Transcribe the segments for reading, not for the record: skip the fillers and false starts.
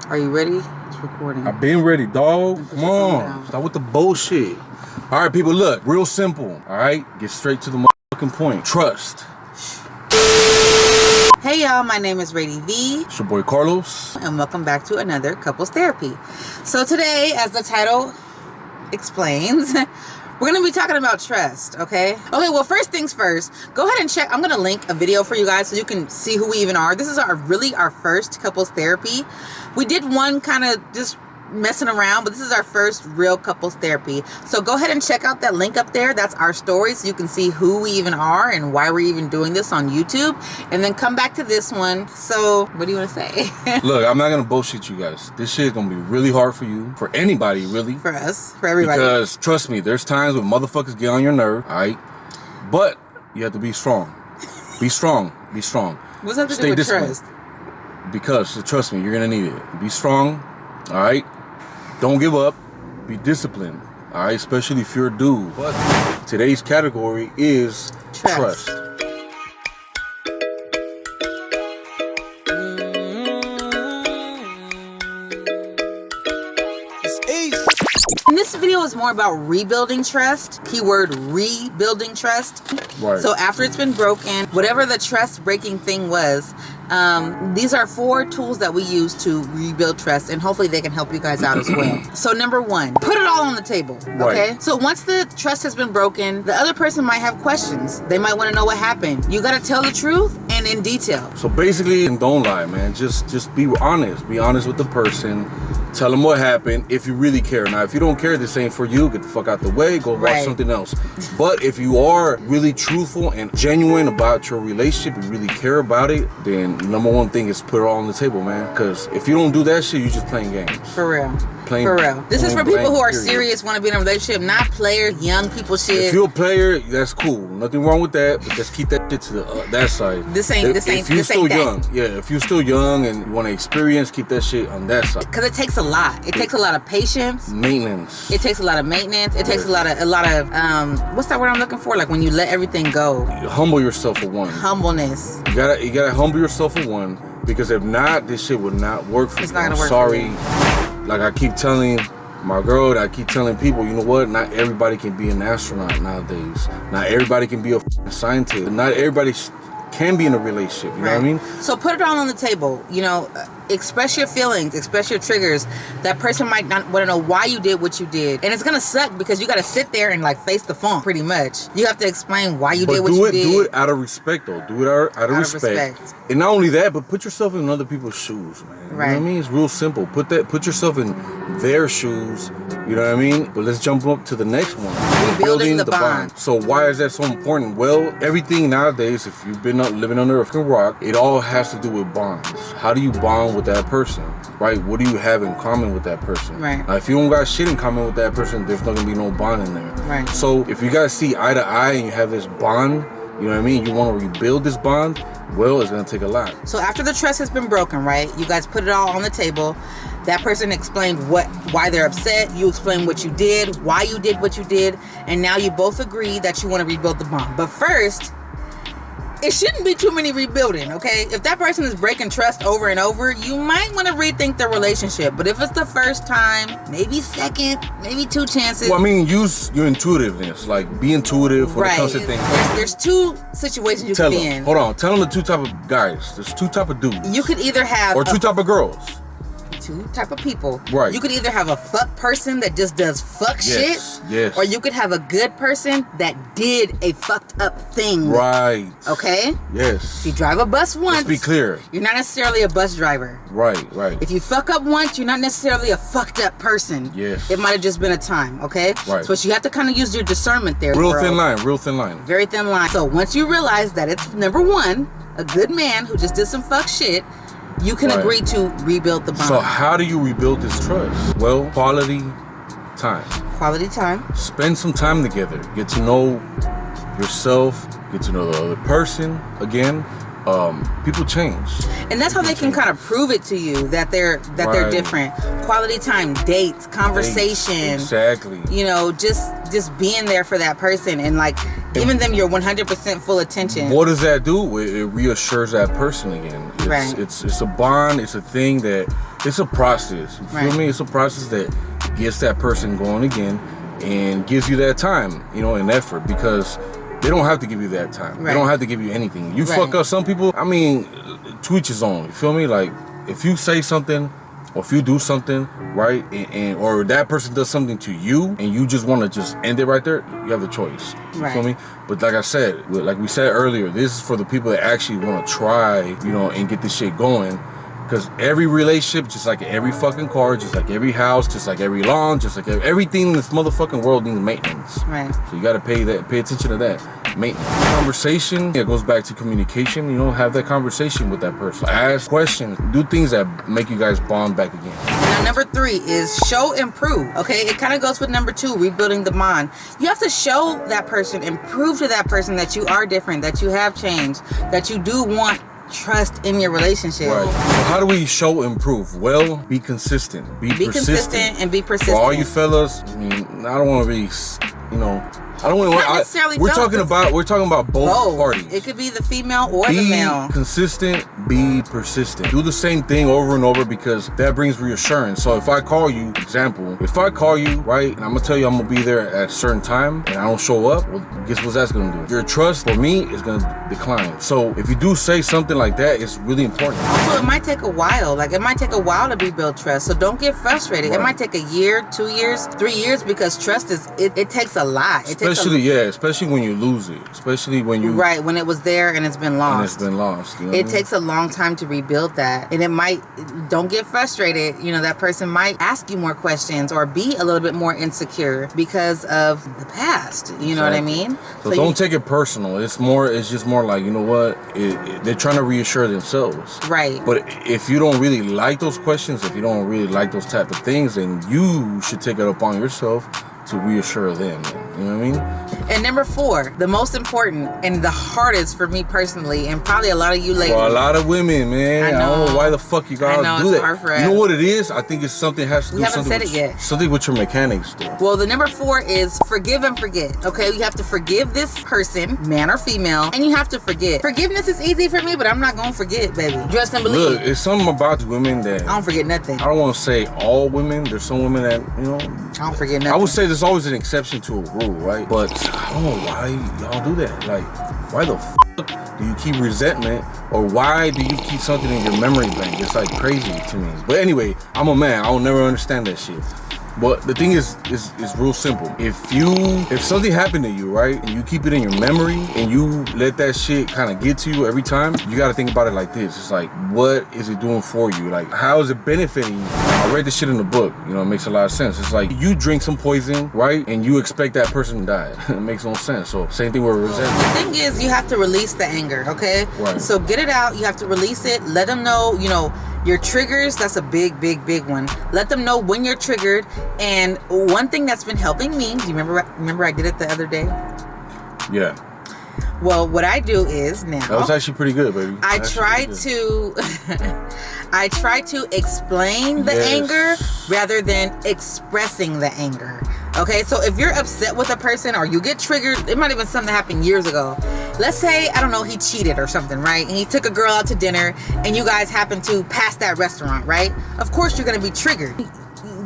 Are you ready? It's recording. I've been ready, dog. Come on. Stop with the bullshit. All right, people, look. Real simple. All right? Get straight to the motherfucking point. Trust. Hey, y'all. My name is Rady V. It's your boy, Carlos. And welcome back to another Couples Therapy. So today, as the title explains, we're going to be talking about trust, okay? Okay, well, first things first, go ahead and check. I'm going to link a video for you guys so you can see who we even are. This is our first couples therapy. We did one kind of just messing around, but this is our first real couples therapy. So go ahead and check out that link up there. That's our story, so you can see who we even are and why we're even doing this on YouTube. And then come back to this one. So what do you want to say? Look, I'm not going to bullshit you guys. This shit is going to be really hard for you, for anybody, really. For us, for everybody. Because, trust me, there's times when motherfuckers get on your nerve, all right? But you have to be strong. Be strong. Be strong. What's that to do with trust? Because, trust me, you're going to need it. Be strong, all right? Don't give up. Be disciplined, all right? Especially if you're a dude. But today's category is trust. And this video is more about rebuilding trust. Keyword rebuilding trust. Right. So after it's been broken, whatever the trust breaking thing was, these are 4 tools that we use to rebuild trust, and hopefully they can help you guys out as well. So number 1, put it all on the table, okay? Right. So once the trust has been broken, the other person might have questions. They might want to know what happened. You got to tell the truth and in detail. So basically, don't lie, man. Just be honest. Be honest with the person. Tell them what happened if you really care. Now, if you don't care, this ain't for you. Get the fuck out the way. Go watch something else. But if you are really truthful and genuine about your relationship, you really care about it, then number 1 thing is put it all on the table, man. Because if you don't do that shit, you're just playing games. For real. For real. This is for people who are serious, want to be in a relationship, not players, young people shit. If you're a player, that's cool. Nothing wrong with that. But just keep that shit to that side. If you're still young, if you're still young and you want to experience, keep that shit on that side. Because it takes a lot. It takes a lot of patience. Maintenance. It takes a lot of maintenance. It takes a lot of what's that word I'm looking for? Like when you let everything go. You humble yourself for one. Humbleness. You gotta humble yourself for one, because if not, this shit will not work for you. It's not gonna work. Sorry. Like I keep telling my girl, I keep telling people, you know what? Not everybody can be an astronaut nowadays. Not everybody can be a scientist. Not everybody can be in a relationship. You know what I mean? So put it all on the table. You know, express your feelings, express your triggers. That person might not want to know why you did what you did, and it's gonna suck because you got to sit there and like face the funk. Pretty much, you have to explain why you did what you did. Do it out of respect, though. Do it out of respect. And not only that, but put yourself in other people's shoes, man. You know what I mean? It's real simple. Put yourself in their shoes. You know what I mean? But let's jump up to the next one. Rebuilding the bond. So why is that so important? Well, everything nowadays, if you've been living under a fucking rock, it all has to do with bonds. How do you bond with that person, right? What do you have in common with that person? Right. Now, if you don't got shit in common with that person, there's not gonna be no bond in there. Right. So if you guys see eye to eye and you have this bond, you know what I mean? You want to rebuild this bond, well, it's gonna take a lot. So after the trust has been broken, right? You guys put it all on the table. That person explained why they're upset. You explained what you did, why you did what you did, and now you both agree that you want to rebuild the bond. But first, it shouldn't be too many rebuilding, okay? If that person is breaking trust over and over, you might want to rethink the relationship. But if it's the first time, maybe second, maybe 2 chances. Well, I mean, use your intuitiveness. Like, be intuitive when it comes to things. There's 2 situations you can be in. Hold on. Tell them the 2 type of guys. There's 2 type of dudes. You could either have... Or 2 type of girls. 2 type of people. Right. You could either have a fuck person that just does fuck shit. Yes. Or you could have a good person that did a fucked up thing. Right. Okay? Yes. If you drive a bus once, let's be clear, you're not necessarily a bus driver. Right. If you fuck up once, you're not necessarily a fucked up person. Yes. It might have just been a time, okay? Right. So you have to kind of use your discernment there. Real thin line. Very thin line. So once you realize that it's number 1, a good man who just did some fuck shit, you can agree to rebuild the bond. So how do you rebuild this trust? Well, quality time. Quality time. Spend some time together. Get to know yourself. Get to know the other person again. people change. And that's how they can kind of prove it to you that they're different. Quality time, dates, conversation. Exactly. You know, just being there for that person and like giving them your 100% full attention. What does that do? It reassures that person again. It's a bond. It's a thing that it's a process. You feel me? It's a process that gets that person going again and gives you that time, you know, and effort, because they don't have to give you that time. They don't have to give you anything. You fuck up. Some people, I mean, to each his own. You feel me? Like, if you say something or if you do something, right, and or that person does something to you and you just want to just end it right there, you have the choice. You feel me? But like I said, like we said earlier, this is for the people that actually want to try, you know, and get this shit going. Because every relationship, just like every fucking car, just like every house, just like every lawn, just like everything in this motherfucking world needs maintenance. Right. So you gotta pay attention to that. Maintenance. Conversation, it goes back to communication. You know, have that conversation with that person. Ask questions. Do things that make you guys bond back again. Now, number 3 is show and prove. Okay, it kind of goes with number 2, rebuilding the bond. You have to show that person and prove to that person that you are different, that you have changed, that you do want trust in your relationship. Right. So how do we show and prove? Well, be consistent. Be persistent and be persistent. For all you fellas, I mean, I don't want to be, you know, I don't want to. We're talking about both parties. It could be the female or the male. Be consistent. Be persistent. Do the same thing over and over, because that brings reassurance. So if I call you, example, if I call you, right, and I'm gonna tell you I'm gonna be there at a certain time, and I don't show up, well, guess what that's gonna do? Your trust for me is gonna decline. So if you do say something like that, it's really important. Also, it might take a while. Like, it might take a while to rebuild trust. So don't get frustrated. It might take a year, 2 years, 3 years, because trust is it takes a lot. Especially when you lose it. Especially when you when it was there and it's been lost. You know it takes a long time to rebuild that. And it might, don't get frustrated. You know, that person might ask you more questions or be a little bit more insecure because of the past. You know what I mean? So don't take it personal. It's just more like, you know what? They're trying to reassure themselves. Right. But if you don't really like those questions, if you don't really like those type of things, then you should take it upon yourself to reassure them. You know what I mean? And number 4, the most important and the hardest for me personally, and probably a lot of you ladies. For a lot of women, man. I don't know why the fuck you gotta do that. Hard for us. You know what it is? I think it's something has to do something with your mechanics, though. Well, the number 4 is forgive and forget. Okay, you have to forgive this person, man or female, and you have to forget. Forgiveness is easy for me, but I'm not gonna forget, baby. Trust and believe. Look, it's something about women that I don't forget nothing. I don't want to say all women. There's some women that, you know, I don't forget nothing. I would say there's always an exception to a rule, right? But I don't know why y'all do that. Like, why the fuck do you keep resentment, or why do you keep something in your memory bank? It's like crazy to me. But anyway, I'm a man. I'll never understand that shit. But the thing is real simple. If something happened to you, right, and you keep it in your memory and you let that shit kind of get to you every time, you got to think about it like this. It's like, what is it doing for you? Like, how is it benefiting you? I read this shit in the book. You know, it makes a lot of sense. It's like you drink some poison, right, and you expect that person to die. It makes no sense. So same thing with resentment. The thing is, you have to release the anger, okay? Right. So get it out. You have to release it. Let them know, you know, your triggers. That's a big one. Let them know when you're triggered. And one thing that's been helping me, do you remember I did it the other day? Yeah. Well, what I do is now. That was actually pretty good, baby. I try to explain the anger rather than expressing the anger. Okay, so if you're upset with a person or you get triggered, it might have been something that happened years ago. Let's say, I don't know, he cheated or something, right? And he took a girl out to dinner and you guys happen to pass that restaurant, right? Of course you're going to be triggered.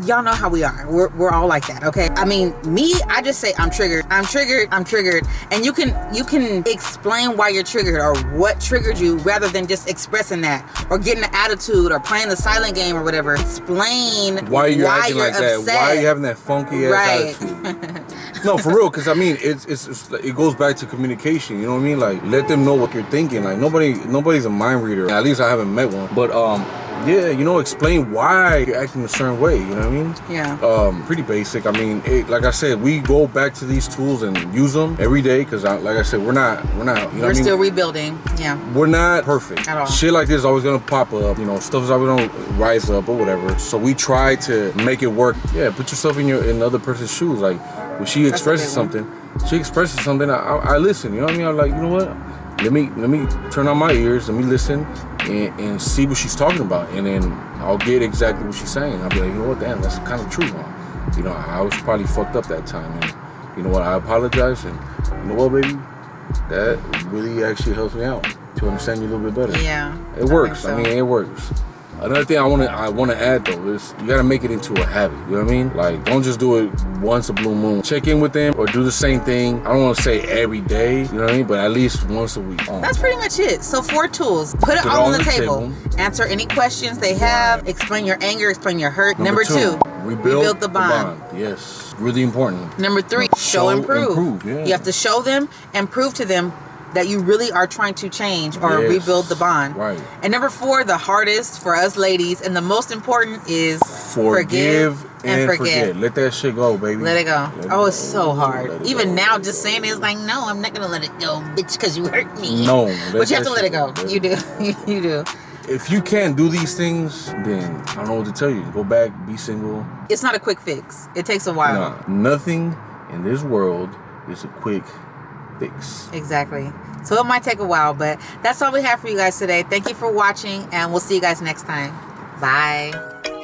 Y'all know how we are. We're all like that, okay? I mean, me, I just say I'm triggered. And you can explain why you're triggered or what triggered you rather than just expressing that or getting an attitude or playing the silent game or whatever. Explain why you're acting like upset. that. Why are you having that funky ass attitude? No, for real, because I mean, it goes back to communication. You know what I mean? Like, let them know what you're thinking. Like, nobody's a mind reader. At least I haven't met one. But yeah, you know, explain why you're acting a certain way. You know what I mean? Yeah. Pretty basic. I mean, like I said, we go back to these tools and use them every day because, like I said, we're not. You know we're still rebuilding. Yeah. We're not perfect at all. Shit like this is always gonna pop up. You know, stuff is always gonna rise up or whatever. So we try to make it work. Yeah. Put yourself in another person's shoes. Like when she expresses something, I listen. You know what I mean? I'm like, you know what? let me turn on my ears, let me listen and see what she's talking about, and then I'll get exactly what she's saying. I'll be like, you know what, damn, that's kind of true, huh? You know, I was probably fucked up that time, and you know what, I apologize, and you know what, baby, that really actually helps me out to understand you a little bit better. Yeah, it works. I mean, it works. Another thing I want to add though is you gotta make it into a habit. You know what I mean? Like, don't just do it once a blue moon. Check in with them or do the same thing. I don't want to say every day. You know what I mean? But at least once a week. That's pretty much it. So 4 tools. Put it all on the table. Answer any questions they have. Explain your anger. Explain your hurt. Number 2, rebuild the bond. Yes, really important. Number 3, show and prove. Yeah. You have to show them and prove to them that you really are trying to change or rebuild the bond. Right. And number 4, the hardest for us ladies and the most important is forgive and forget. Let that shit go, baby. Let it go. It's so hard. Even now, just saying it is like, no, I'm not gonna let it go, bitch, because you hurt me. No, but you have to let it go. You do. You do. If you can't do these things, then I don't know what to tell you. Go back, be single. It's not a quick fix. It takes a while. Nah, nothing in this world is a quick fix. Exactly. So it might take a while, but that's all we have for you guys today. Thank you for watching, and we'll see you guys next time. Bye.